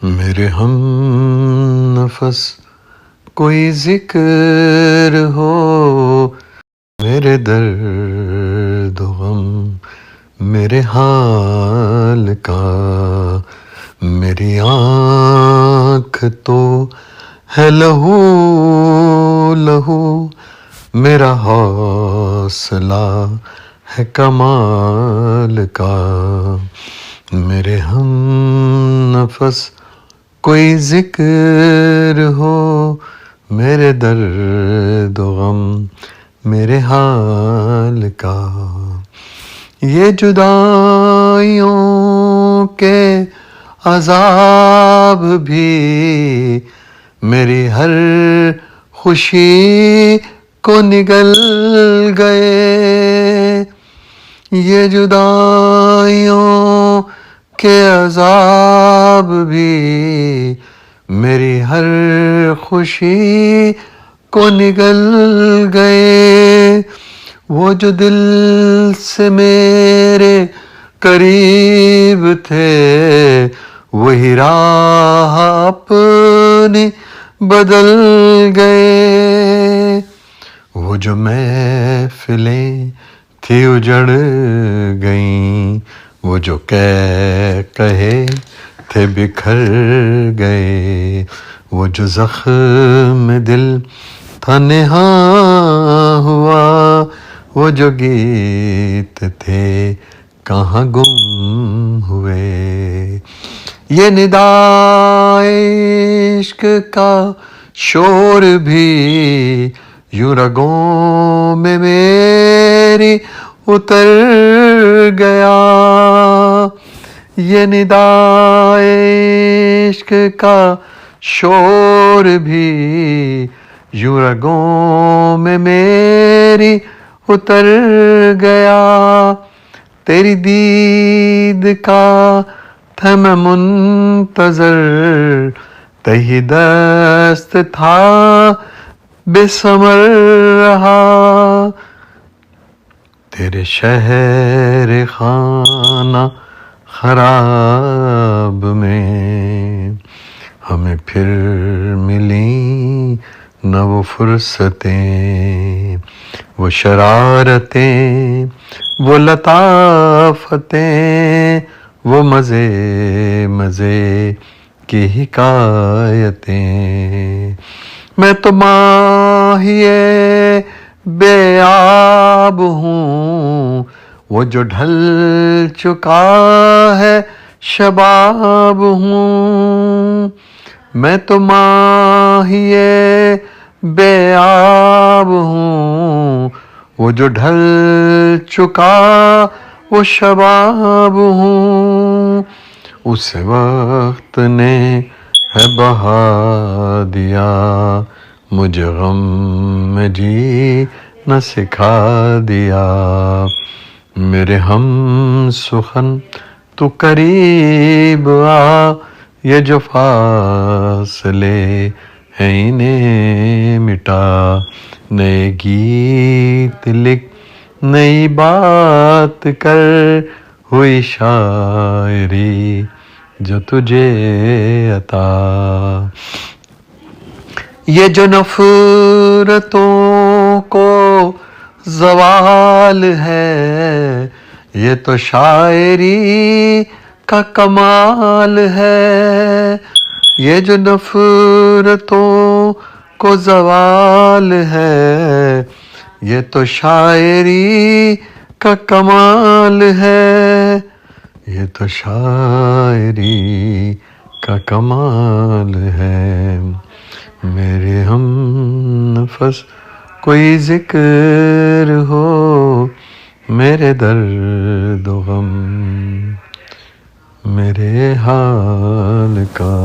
میرے ہم نفس کوئی ذکر ہو، میرے درد و غم میرے حال کا، میری آنکھ تو ہے لہو لہو، میرا حوصلہ ہے کمال کا، میرے ہم نفس کوئی ذکر ہو، میرے درد و غم میرے حال کا، یہ جدائیوں کے عذاب بھی میری ہر خوشی کو نگل گئے، یہ جدائیوں کے عذاب بھی میری ہر خوشی کو نگل گئے، وہ جو دل سے میرے قریب تھے وہی راہ اپنی بدل گئے، وہ جو محفلیں تھی اجڑ گئیں، وہ جو کہے تھے بکھر گئے، وہ جو زخم دل تھا نہاں ہوا، وہ جو گیت تھے کہاں گم ہوئے، یہ ندائے عشق کا شور بھی یوں رگوں میں میری اتر گیا، یہ ندائے عشق کا شور بھی یوں رگوں میں میری اتر گیا، تیری دید کا تھا میں منتظر، تہی دست تھا بے ثمر رہا، تیرے شہر خانہ خراب میں ہمیں پھر ملیں نہ وہ فرصتیں، وہ شرارتیں، وہ لطافتیں، وہ مزے مزے کی حکایتیں، میں تو ماہی بے آب ہوں، وہ جو ڈھل چکا ہے شباب ہوں، میں تو ماہی بے آب ہوں، وہ جو ڈھل چکا وہ شباب ہوں، اس وقت نے ہے بہا دیا مجھے غم میں جینا سکھا دیا، میرے ہم سخن تو قریب آ، یہ جو فاصلے ہیں انہیں مٹا، نئے گیت لکھ نئی بات کر، ہوئی شاعری جو تجھے عطا، یہ جو نفرتوں کو زوال ہے یہ تو شاعری کا کمال ہے، یہ جو نفرتوں کو زوال ہے یہ تو شاعری کا کمال ہے، یہ تو شاعری کا کمال ہے، میرے ہم نفس کوئی ذکر ہو، میرے درد و غم میرے حال کا۔